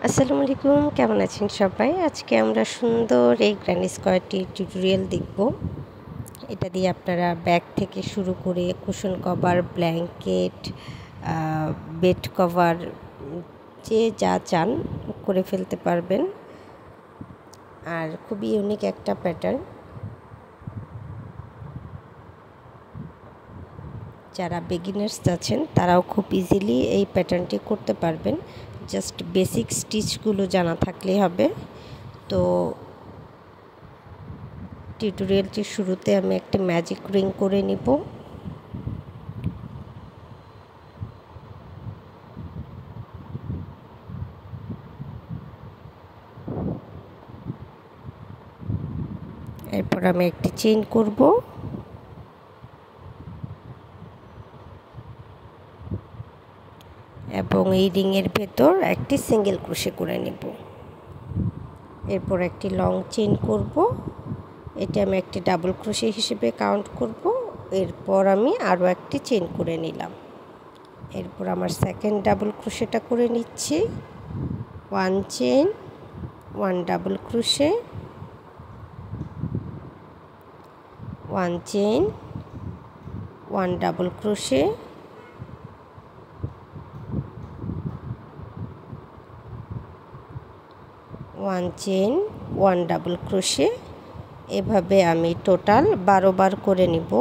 আসসালামু আলাইকুম, কেমন আছেন সবাই? আজকে আমরা সুন্দর এই গ্র্যানি স্কোয়ারটি টিউটোরিয়াল দেখব। এটা দিয়ে আপনারা ব্যাগ থেকে শুরু করে cushion cover, blanket, bed cover, যে যা চান করে ফেলতে পারবেন। আর খুবই ইউনিক একটা প্যাটার্ন। যারা বিগিনার্স আছেন তারাও খুব ইজিলি এই প্যাটার্নটি করতে পারবেন। জাস্ট বেসিক স্টিচগুলো জানা থাকলেই হবে। তো টিউটোরিয়ালটির শুরুতে আমি একটি ম্যাজিক রিং করে নিব। এরপর আমি একটি চেইন করব, এবং এই রিংয়ের ভেতর একটি সিঙ্গেল ক্রোশে করে নেব। এরপর একটি লং চেইন করব, এটা আমি একটি ডাবল ক্রোশে হিসেবে কাউন্ট করব। এরপর আমি আরও একটি চেইন করে নিলাম। এরপর আমার সেকেন্ড ডাবল ক্রোশেটা করে নিচ্ছি। One chain, one double crochet, one chain, one double crochet, one chain, one double crochet. এভাবে আমি টোটাল 12 বার করে নিব।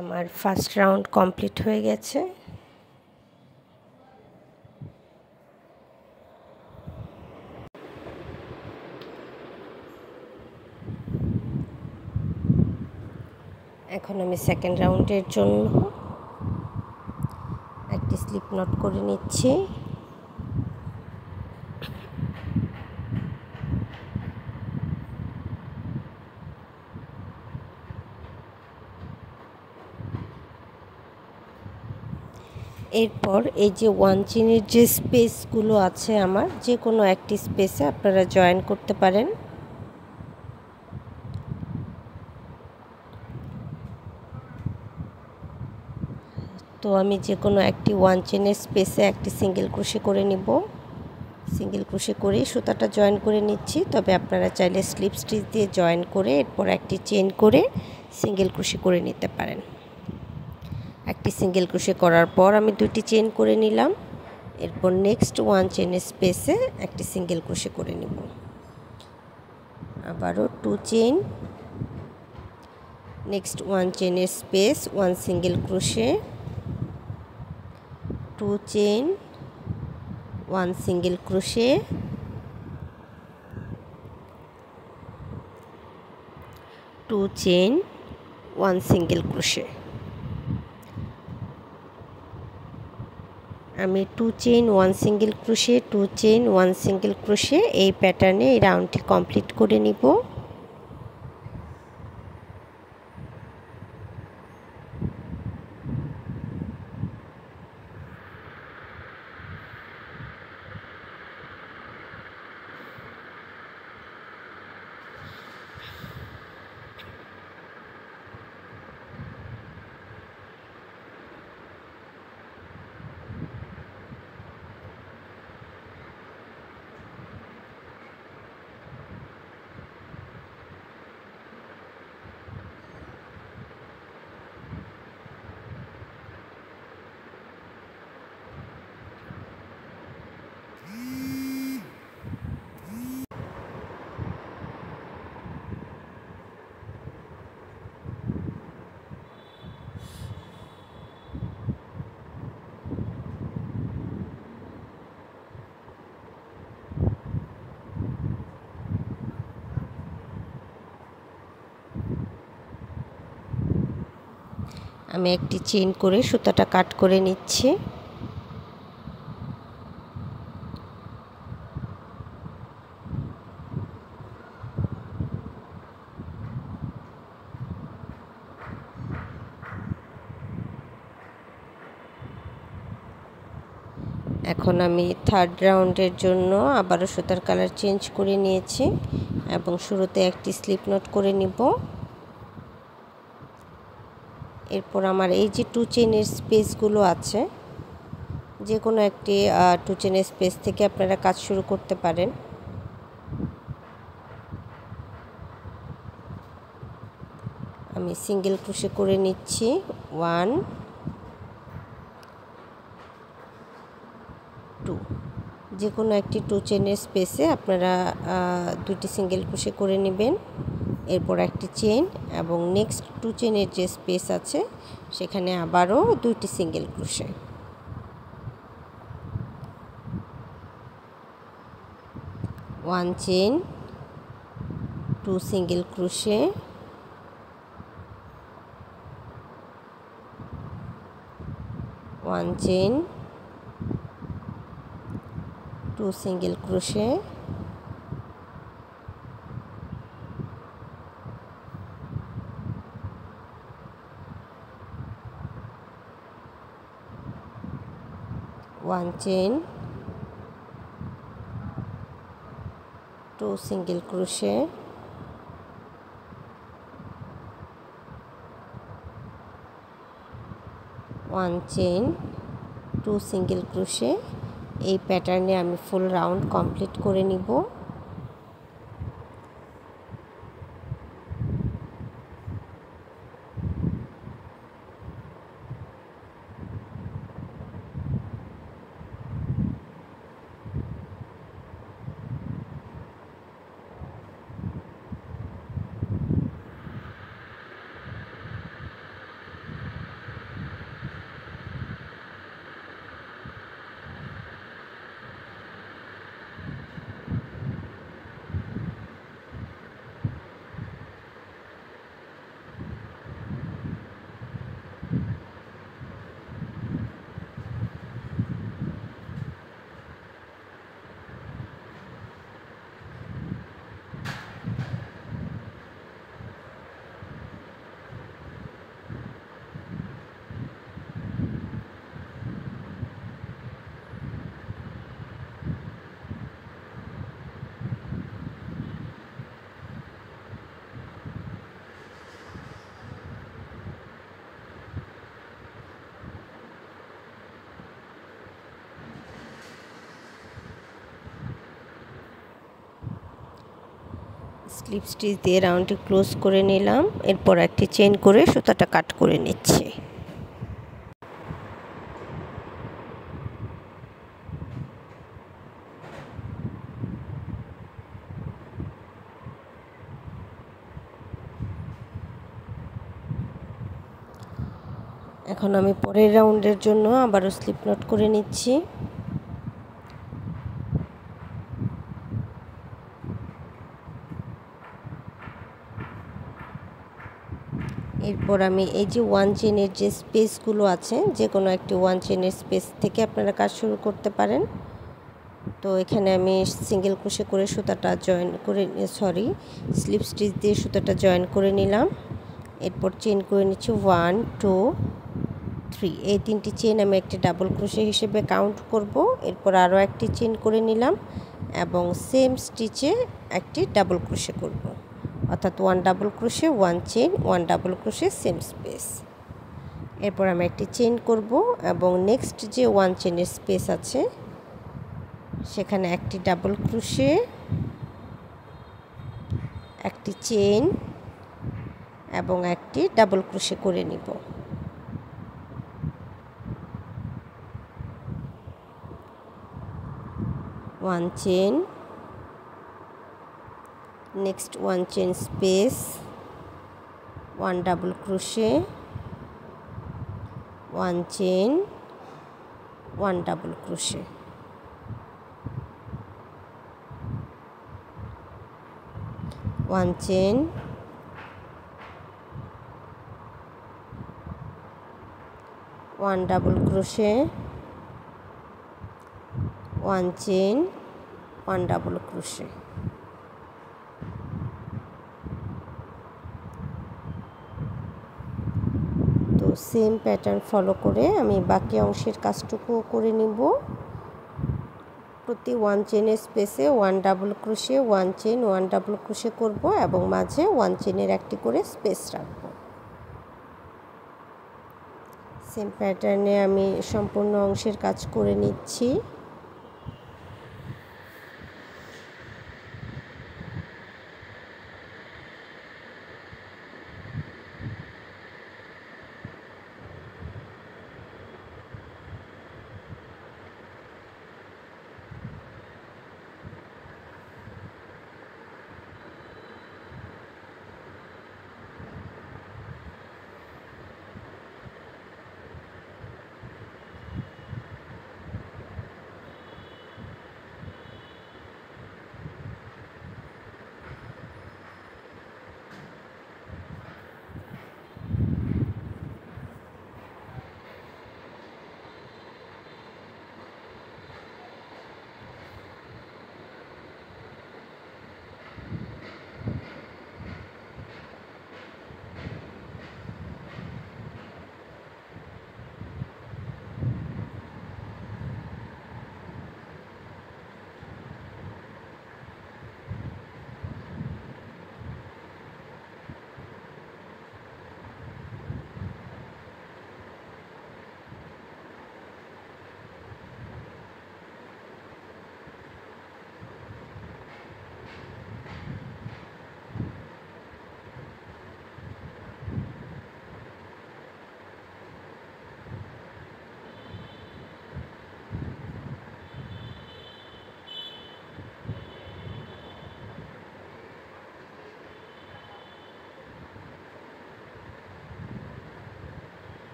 আমার ফার্স্ট রাউন্ড কমপ্লিট হয়ে গেছে। এখন আমি সেকেন্ড রাউন্ডের জন্য একটি স্লিপ নট করে নিচ্ছি। এরপর এই যে ওয়ান চেইনের যে স্পেসগুলো আছে, আমার যে কোনো একটি স্পেসে আপনারা জয়েন করতে পারেন। তো আমি যে কোনো একটি ওয়ান চেইনের স্পেসে একটি সিঙ্গেল ক্রোশে করে নিব। সিঙ্গেল ক্রোশে করে সুতাটা জয়েন করে নিচ্ছি। তবে আপনারা চাইলে স্লিপ স্টিচ দিয়ে জয়েন করে এরপর একটি চেইন করে সিঙ্গেল ক্রোশে করে নিতে পারেন। একটি সিঙ্গেল ক্রোশে করার পর আমি দুটি চেইন করে নিলাম। এরপর নেক্সট ওয়ান চেইনের স্পেসে একটি সিঙ্গেল ক্রোশে করে নিব। আবারও টু চেইন, নেক্সট ওয়ান চেইনের space, one single crochet, two chain, one single crochet, two chain, one single crochet. আমি two chain, one single crochet, two chain, one single crochet এই প্যাটার্নে এই রাউন্ডটি কমপ্লিট করে নিব। আমি একটি চেইন করে সুতাটা কাট করে নিচ্ছি। এখন আমি থার্ড রাউন্ডের জন্য আবারও সুতার কালার চেঞ্জ করে নিয়েছি এবং শুরুতে একটি স্লিপ নট করে নিব। এরপর আমার এই যে 2 চেইনের স্পেসগুলো আছে, যে কোনো একটি 2 চেইনের স্পেস থেকে আপনারা কাজ শুরু করতে পারেন। আমি সিঙ্গেল ক্রোশে করে নিচ্ছি 1 2। যে কোনো একটি 2 চেইনের স্পেসে আপনারা 2টি সিঙ্গেল ক্রোশে করে নেবেন। এরপর একটি চেইন এবং নেক্সট 2 চেইনের যে স্পেস আছে সেখানে আবারও 2টি single crochet. 1 chain, 2 single crochet, 1 chain, 2 single crochet, 1 chain, 2 single crochet, 1 chain, 2 single crochet. এই প্যাটার্নে আমি ফুল রাউন্ড কমপ্লিট করে নিব। স্লিপ স্টিচ দিয়ে রাউন্ডটি ক্লোজ করে নিলাম। এরপর একটি চেইন করে সুতাটা কাট করে নিচ্ছি। এখন আমি পরের রাউন্ডের জন্য আবারও স্লিপ নট করে নিচ্ছি। এরপর আমি এই যে 1 চেইনের যে স্পেসগুলো আছে, যে কোনো একটি 1 চেইনের স্পেস থেকে আপনারা কাজ শুরু করতে পারেন। তো এখানে আমি সিঙ্গেল ক্রোশে করে সুতাটা জয়েন করে স্লিপ স্টিচ দিয়ে সুতাটা জয়েন করে নিলাম। এরপর চেইন করে নিচ্ছি 1 2 3। এই 3টি চেইন আমি একটি ডাবল ক্রোশে হিসেবে কাউন্ট করব। এরপর আরও একটি চেইন করে নিলাম এবং সেম স্টিচে একটি ডাবল ক্রোশে করব, অর্থাৎ 1 double crochet 1 chain 1 double crochet same space. এরপর আমি একটি চেইন করব এবং নেক্সট যে 1 চেইনের স্পেস আছে সেখানে একটি ডাবল ক্রোশে, একটি চেইন এবং একটি ডাবল ক্রোশে করে নিব। One chain, next 1 chain space, 1 double crochet, 1 chain, 1 double crochet. One chain, 1 double crochet, 1 chain, 1 double crochet. তো সেম প্যাটার্ন ফলো করে আমি বাকি অংশের কাজটুকু করে নিব। প্রতি 1 চেইনের স্পেসে 1 double crochet, 1 chain, 1 double crochet করব এবং মাঝে 1 চেইনের একটি করে স্পেস রাখব। সেম প্যাটার্নে আমি সম্পূর্ণ অংশের কাজ করে নিচ্ছি।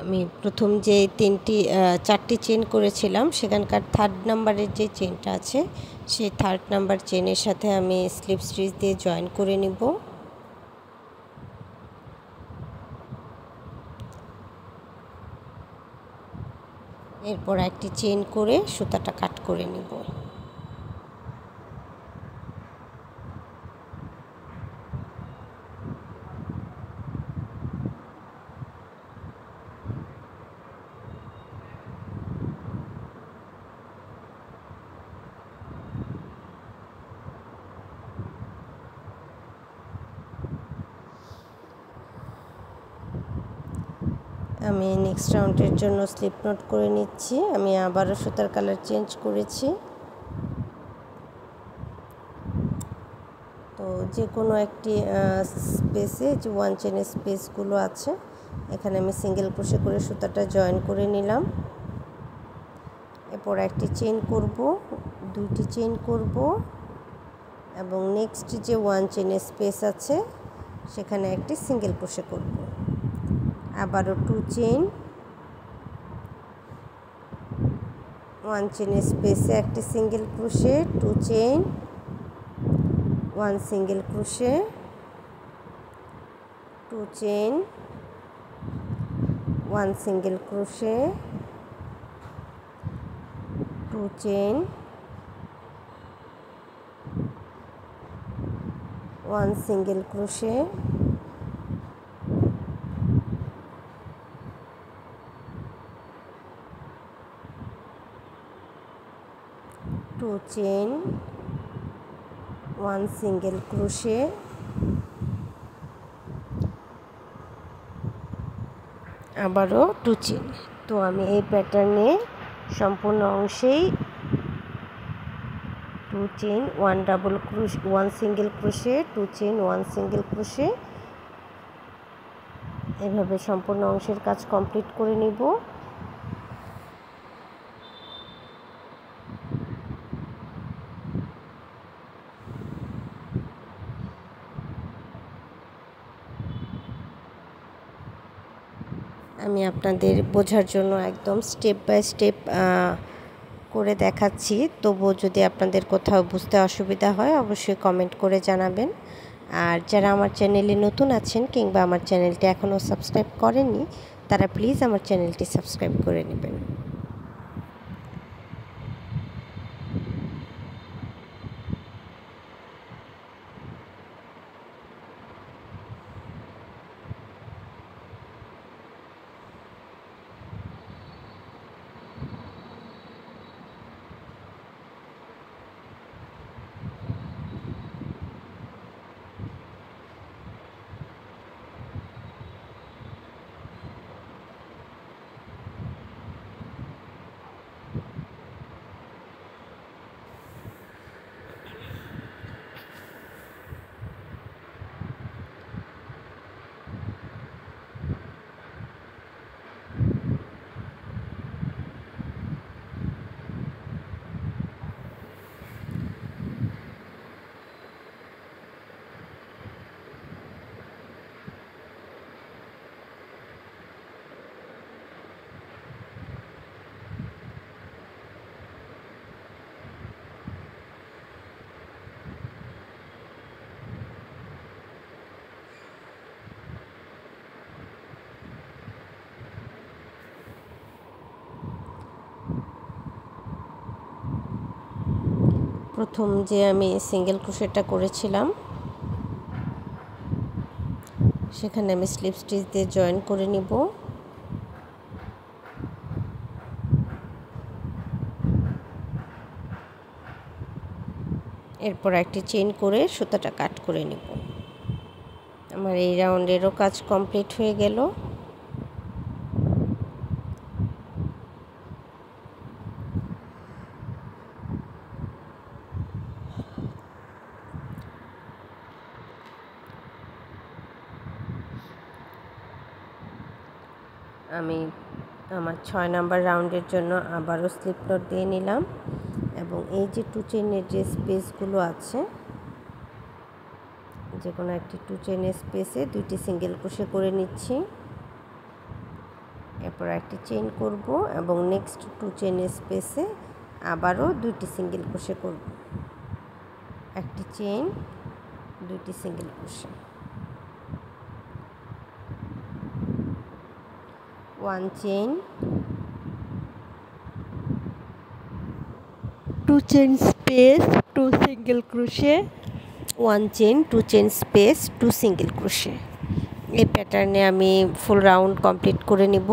আমি প্রথম যে 4টি চেইন করেছিলাম সেখানকার 3rd নাম্বারের যে চেইনটা আছে সেই 3rd নাম্বার চেইনের সাথে আমি স্লিপ স্টিচ দিয়ে জয়েন করে নিব। এরপর একটি চেইন করে সুতাটা কাট করে নিব। আমি নেক্সট রাউন্ডের জন্য স্লিপ নট করে নিচ্ছি। আমি আবারও সুতার কালার চেঞ্জ করেছি। তো যে কোনো একটি স্পেসে যে 1 চেইনের স্পেসগুলো আছে এখানে আমি সিঙ্গেল ক্রোশে করে সুতাটা জয়েন করে নিলাম। এরপর একটি চেইন করব, 2টি চেইন করব এবং নেক্সট যে 1 চেইনের স্পেস আছে সেখানে একটি সিঙ্গেল ক্রোশে করব। আবারও 2 চেইন, 1 চেইনের স্পেসে একটি single crochet, 2 chain, 1 single crochet, 2 chain, 1 single crochet, 2 chain, 1 single crochet, 2 chain, 1 single crochet, আবারও 2 চেইন। তো আমি এই প্যাটার্নে সম্পূর্ণ অংশেই 2 chain, 1 double crochet, 1 single crochet, 2 chain, 1 single crochet এভাবে সম্পূর্ণ অংশের কাজ কমপ্লিট করে নিব। আমি আপনাদের বোঝার জন্য একদম স্টেপ বাই স্টেপ করে দেখাচ্ছি, তবুও যদি আপনাদের কোথাও বুঝতে অসুবিধা হয় অবশ্যই কমেন্ট করে জানাবেন। আর যারা আমার চ্যানেলে নতুন আছেন কিংবা আমার চ্যানেলটি এখনও সাবস্ক্রাইব করেননি তারা প্লিজ আমার চ্যানেলটি সাবস্ক্রাইব করে নেবেন। প্রথম যে আমি সিঙ্গেল ক্রোশেটা করেছিলাম সেখানে আমি স্লিপ স্টিচ দিয়ে জয়েন করে নিব। এরপর একটি চেইন করে সুতাটা কাট করে নিব। আমার এই রাউন্ডেরও কাজ কমপ্লিট হয়ে গেল। আমি আমার 6 নাম্বার রাউন্ডের জন্য আবারও স্লিপ নট দিয়ে নিলাম এবং এই যে 2 চেইনের যে স্পেসগুলো আছে যে কোনো একটি 2 চেইনের স্পেসে 2টি সিঙ্গেল ক্রোশে করে নিচ্ছি। এরপর একটি চেইন করব এবং নেক্সট 2 চেইনের স্পেসে আবারও 2টি সিঙ্গেল ক্রোশে করব। একটি চেইন, 2টি single crochet, 1 chain, 2 chain space, 2 single crochet, 1 chain, 2 chain space, 2 single crochet. এই প্যাটার্নে আমি ফুল রাউন্ড কমপ্লিট করে নিব।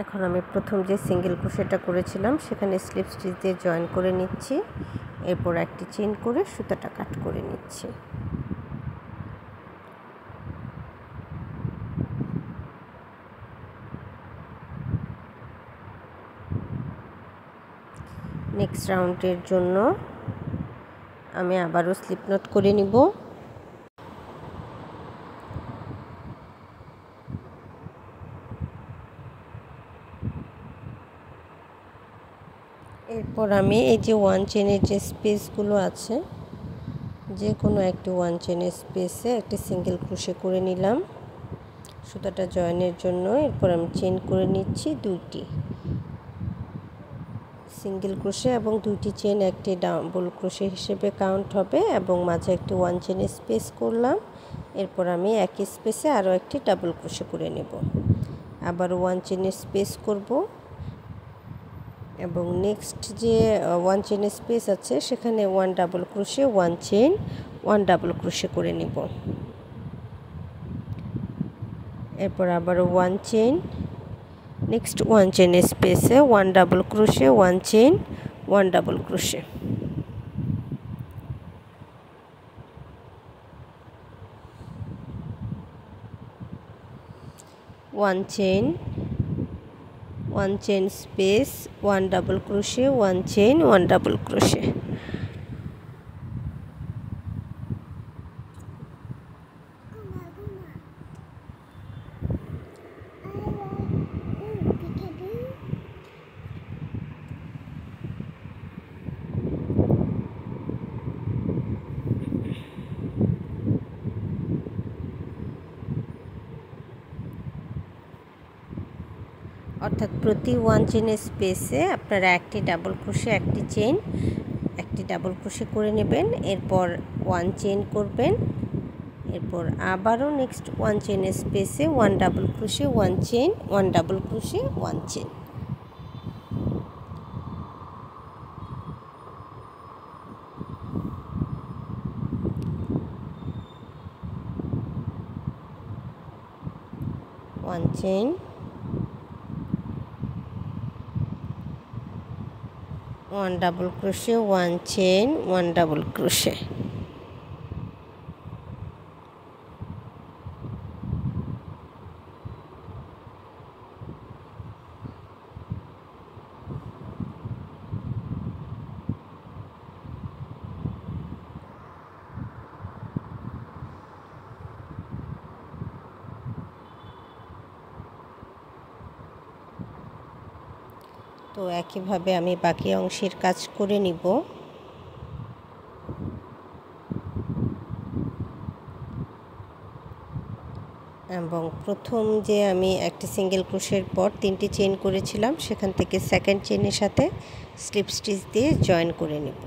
এখন আমি প্রথম যে সিঙ্গেল ক্রোশেটা করেছিলাম সেখানে স্লিপ স্টিচ দিয়ে জয়েন করে নিচ্ছি, এরপর একটি চেইন করে সুতাটা কাট করে নিচ্ছি। নেক্সট রাউন্ডের জন্য আমি আবারও স্লিপ নট করে নিব। এরপর আমি এই যে ওয়ান চেনের যে স্পেসগুলো আছে, যে কোনো একটি ওয়ান চেনের স্পেসে একটি সিঙ্গেল ক্রোশে করে নিলাম সুতাটা জয়েনের জন্য। এরপর আমি চেইন করে নিচ্ছি দুইটি সিঙ্গেল ক্রোশে এবং দুইটি চেইন একটি ডাবল ক্রোশে হিসেবে কাউন্ট হবে এবং মাঝে একটি ওয়ান চেনের স্পেস করলাম। এরপর আমি একই স্পেসে আরও একটি ডাবল ক্রোশে করে নেব, আবার ওয়ান চেনের স্পেস করব এবং নেক্সট যে ওয়ান চেনের স্পেস আছে সেখানে one double crochet, one chain, one double crochet করে নিব। এরপর আবারও ওয়ান চেইন, নেক্সট ওয়ান চেনের স্পেসে one double crochet, one chain, one double crochet. One chain, one chain space, one double crochet, one chain, one double crochet. অর্থাৎ প্রতি one চেনের স্পেসে আপনারা একটি ডাবল ক্রোশে, একটি চেইন, একটি ডাবল ক্রোশে করে নেবেন। এরপর ওয়ান চেইন করবেন, এরপর আবারও নেক্সট ওয়ান চেনের স্পেসে one double crochet, one chain, one double crochet, one chain. One chain, one double crochet, one chain, one double crochet. তো একইভাবে আমি বাকি অংশের কাজ করে নিব। এবং প্রথম যে আমি একটি সিঙ্গেল ক্রোশের পর তিনটি চেইন করেছিলাম সেখান থেকে সেকেন্ড চেইনের সাথে স্লিপ স্টিচ দিয়ে জয়েন করে নেব।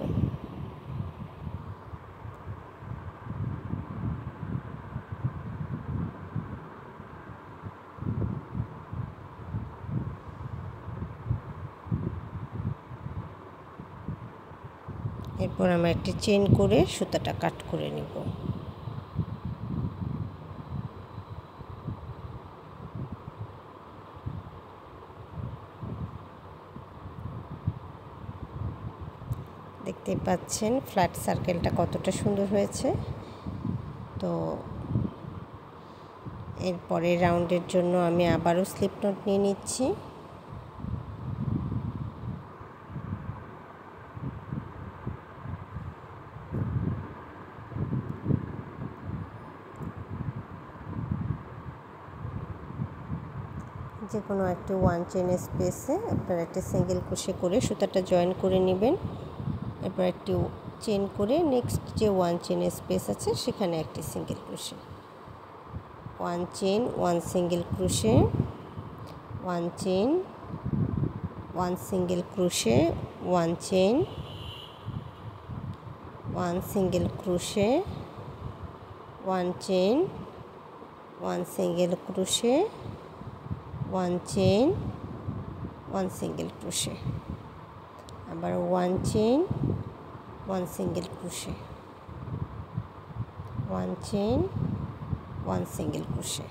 এরপর আমরা একটি চেইন করে সুতাটা কাট করে নেব। দেখতে পাচ্ছেন ফ্ল্যাট সার্কেলটা কতটা সুন্দর হয়েছে। তো এরপরের রাউন্ডের জন্য আমি আবারও স্লিপ নট নিয়ে নিচ্ছি। যে কোনো একটি ওয়ান চেনের স্পেসে আপনারা একটা সিঙ্গেল ক্রোশে করে সুতাটা জয়েন করে নেবেন। এরপর একটি চেইন করে নেক্সট যে ওয়ান চেনের স্পেস আছে সেখানে একটি single crochet, one chain, one single crochet, one chain, one single crochet, one chain, one single crochet, one chain, one single crochet, one chain, one single crochet, আবার one chain, one single crochet, one chain, one single crochet.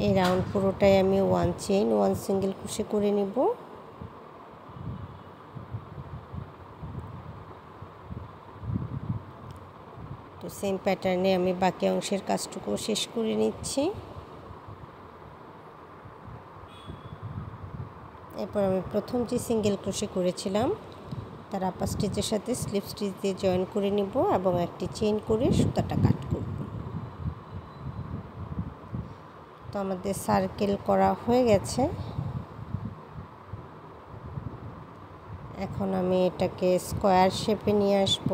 এই round পুরোটাই আমি 1 chain 1 single crochet করে নিব। তো same প্যাটার্নে আমি বাকি অংশের কাজটুকু শেষ করে নিচ্ছি। এরপর আমি প্রথম যে সিঙ্গেল ক্রোশে করেছিলাম তার আপার স্টিচের সাথে স্লিপ স্টিচ দিয়ে জয়েন করে নিব এবং একটি চেইন করে সুতাটা কাট করব। তো আমাদের সার্কেল করা হয়ে গেছে। এখন আমি এটাকে স্কোয়ার শেপে নিয়ে আসব।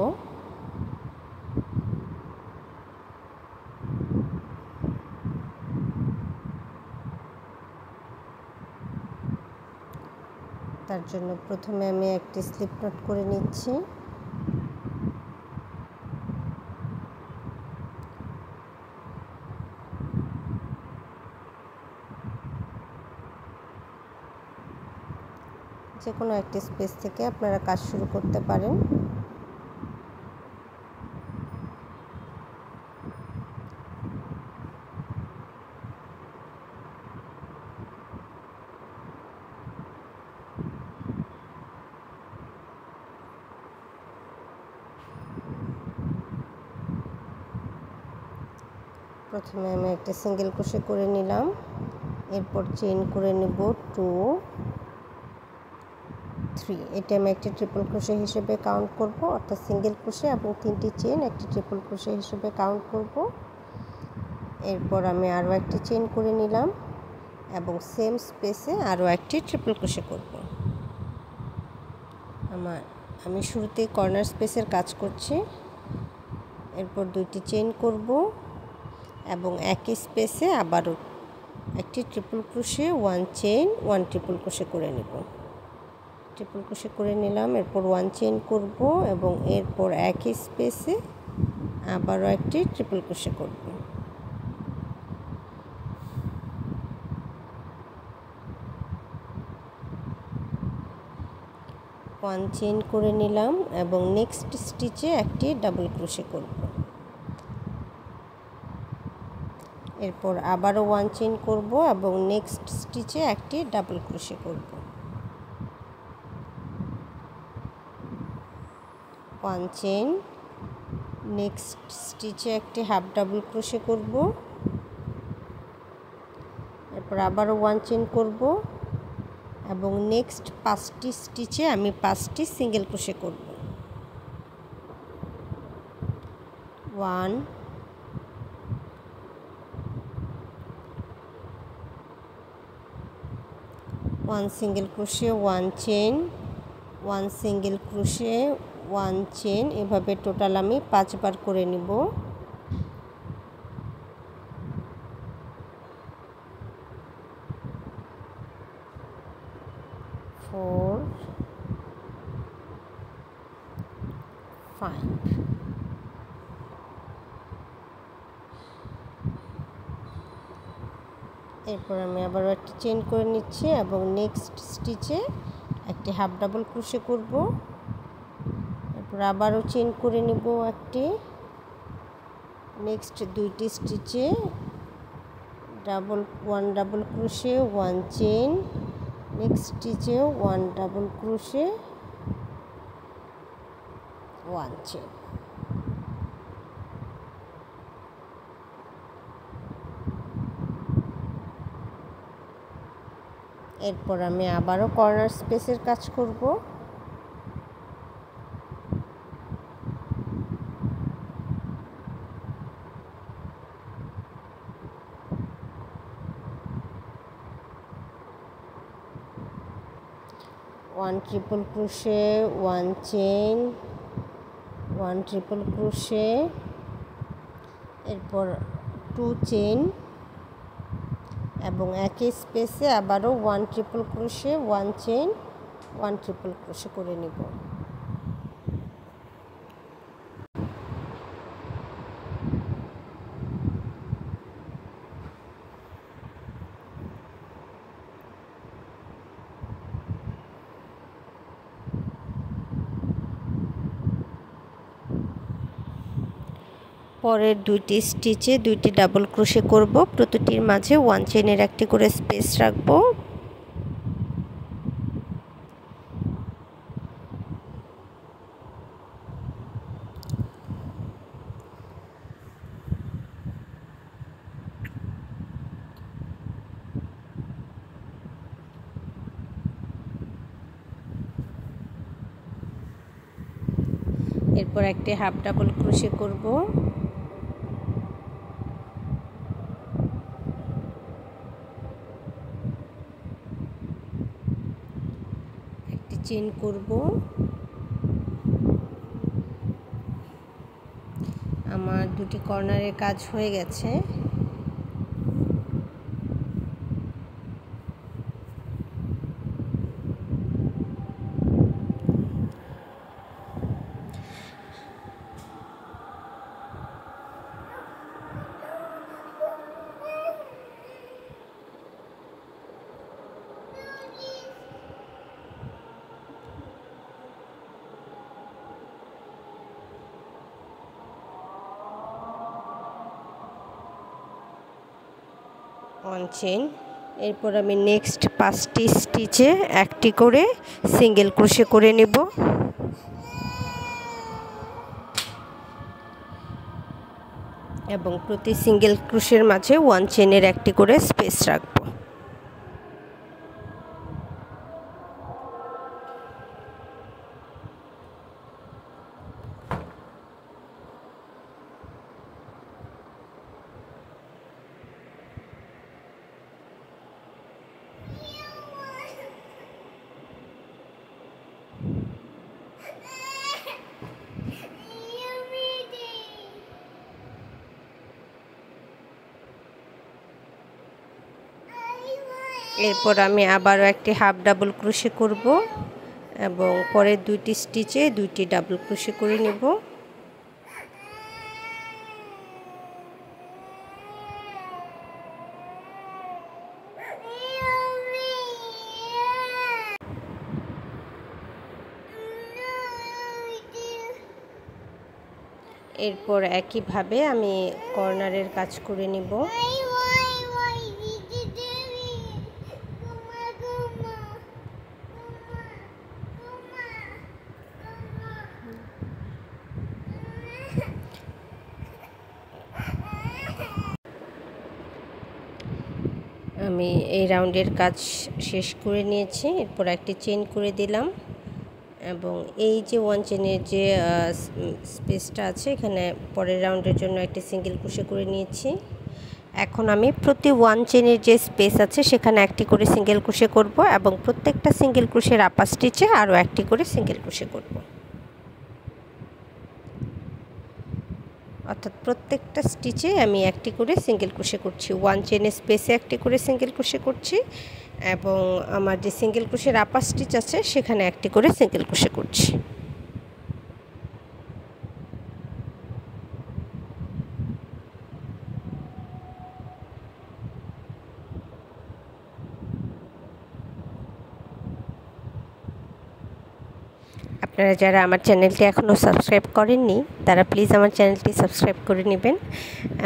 তার জন্য প্রথমে আমি একটি স্লিপ নট করে নিচ্ছি। যে কোনো একটি স্পেস থেকে আপনারা কাজ শুরু করতে পারেন। প্রথমে আমি একটা সিঙ্গেল ক্রোশে করে নিলাম, এরপর চেইন করে নেব 2 3। এটা আমি একটি ট্রিপল ক্রোশে হিসেবে কাউন্ট করব, অর্থাৎ সিঙ্গেল ক্রোশে এবং 3টি চেইন একটি ট্রিপল ক্রোশে হিসেবে কাউন্ট করব। এরপর আমি আরও একটি চেইন করে নিলাম এবং সেম স্পেসে আরও একটি ট্রিপল ক্রোশে করব। আমি শুরুতে কর্নার স্পেসের কাজ করছি। এরপর 2টি চেইন করব এবং একই স্পেসে আবারও একটি triple crochet 1 chain 1 triple crochet করে নেব। ট্রিপল ক্রোশে করে নিলাম, এরপর 1 চেইন করব এবং এরপর একই স্পেসে আবারও একটি ট্রিপল ক্রোশে করব। 1 চেইন করে নিলাম এবং নেক্সট স্টিচে একটি ডাবল ক্রোশে করব। এরপর আবারও 1 চেইন করব এবং নেক্সট স্টিচে একটি ডাবল ক্রোশে করব। 1 চেইন, নেক্সট স্টিচে একটি হাফ ডাবল ক্রোশে করব। এরপর আবারও 1 চেইন করব এবং নেক্সট 5টি স্টিচে আমি 5টি সিঙ্গেল ক্রোশে করব। 1 single crochet 1 chain 1 single crochet 1 chain, এভাবে টোটাল আমি 5 বার করে নিব। 4 5। এরপর আমি আবারও একটি চেইন করে নিচ্ছি এবং নেক্সট স্টিচে একটি হাফ ডাবল ক্রোশে করব। এরপর আবারও চেইন করে নিব একটি, নেক্সট 2টি স্টিচে 1 ডাবল ক্রোশে 1 চেইন, নেক্সট স্টিচেও 1 ডাবল ক্রোশে 1 চেইন। এরপর আমি আবারও কর্নার স্পেসের কাজ করব। One triple crochet 1 chain 1 triple crochet, এরপর 2 চেইন এবং একই স্পেসে আবারও 1 triple crochet 1 chain 1 triple crochet করে নিব। পরের দুইটি স্টিচে দুইটি ডাবল ক্রোশে করব। প্রতিটির মাঝে 1 চেইনের একটি করে স্পেস রাখবো। এরপর একটি হাফ ডাবল ক্রোশে করব। একটি চেইন করব। আমার দুটি কর্নারের কাজ হয়ে গেছে। One chain. এরপর আমি নেক্সট 5টি স্টিচে একটি করে সিঙ্গেল ক্রোশে করে নেব। এবং প্রতি সিঙ্গেল ক্রোশের মাঝে 1 চেইনের একটি করে স্পেস রাখব। এরপর আমি আবারও একটি হাফ ডাবল ক্রোশে করব এবং পরের দুইটি স্টিচে দুইটি ডাবল ক্রোশে করে নেব। এরপর একইভাবে আমি কর্নারের কাজ করে নিব। আমি এই রাউন্ডের কাজ শেষ করে নিয়েছি। এরপর একটি চেইন করে দিলাম এবং এই যে 1 চেইনের যে স্পেসটা আছে এখানে পরের রাউন্ডের জন্য একটি সিঙ্গেল ক্রোশে করে নিয়েছি। এখন আমি প্রতি 1 চেইনের যে স্পেস আছে সেখানে একটি করে সিঙ্গেল ক্রোশে করব এবং প্রত্যেকটা সিঙ্গেল ক্রোশের আপার স্টিচে আরও একটি করে সিঙ্গেল ক্রোশে করব। অর্থাৎ প্রত্যেকটা স্টিচে আমি একটি করে সিঙ্গেল ক্রোশে করছি। 1 চেইনের স্পেসে একটি করে সিঙ্গেল ক্রোশে করছি এবং আমার যে সিঙ্গেল ক্রোশের আপার স্টিচ আছে সেখানে একটি করে সিঙ্গেল ক্রোশে করছি। আপনারা যারা আমার চ্যানেলটি এখনও সাবস্ক্রাইব করেননি তারা প্লিজ আমার চ্যানেলটি সাবস্ক্রাইব করে নেবেন।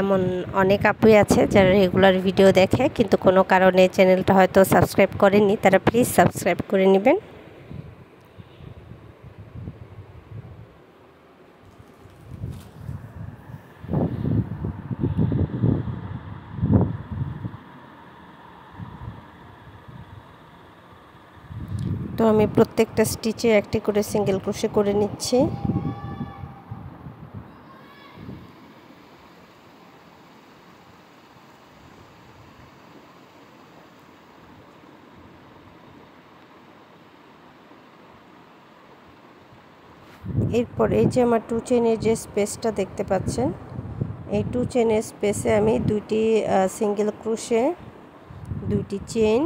এমন অনেক আপুই আছে যারা রেগুলার ভিডিও দেখে কিন্তু কোনো কারণে চ্যানেলটা হয়তো সাবস্ক্রাইব করেননি, তারা প্লিজ সাবস্ক্রাইব করে নেবেন। তো আমি প্রত্যেকটা স্টিচে একটি করে সিঙ্গেল ক্রোশে করে নিচ্ছি। এরপর এই যে আমার 2 চেইনের যে স্পেসটা দেখতে পাচ্ছেন, এই 2 চেইনের স্পেসে আমি দুইটি সিঙ্গেল ক্রোশে, দুইটি চেইন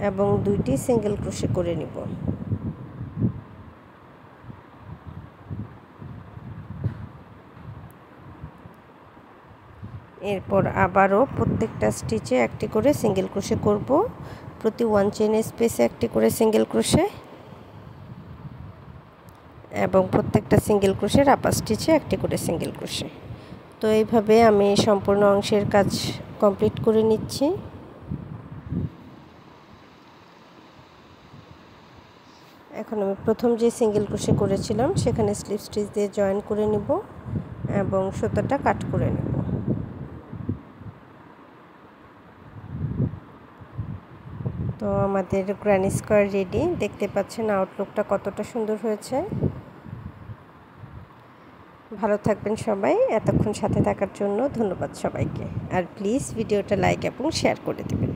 এবং দুইটি সিঙ্গেল ক্রোশে করে নিব। এরপর আবারও প্রত্যেকটা স্টিচে একটি করে সিঙ্গেল ক্রোশে করব। প্রতি 1 চেইনের স্পেসে একটি করে সিঙ্গেল ক্রোশে এবং প্রত্যেকটা সিঙ্গেল ক্রোশের আপার স্টিচে একটি করে সিঙ্গেল ক্রোশে। তো এইভাবে আমি সম্পূর্ণ অংশের কাজ কমপ্লিট করে নিচ্ছি। এখন আমি প্রথম যে সিঙ্গেল ক্রোশে করেছিলাম সেখানে স্লিপ স্টিচ দিয়ে জয়েন করে নিব এবং সুতাটা কাট করে নেব। তো আমাদের গ্র্যানি স্কোয়ার রেডি। দেখতে পাচ্ছেন আউটলুকটা কতটা সুন্দর হয়েছে। ভালো থাকবেন সবাই। এতক্ষণ সাথে থাকার জন্য ধন্যবাদ সবাইকে। আর প্লিজ ভিডিওটা লাইক এবং শেয়ার করে দেবেন।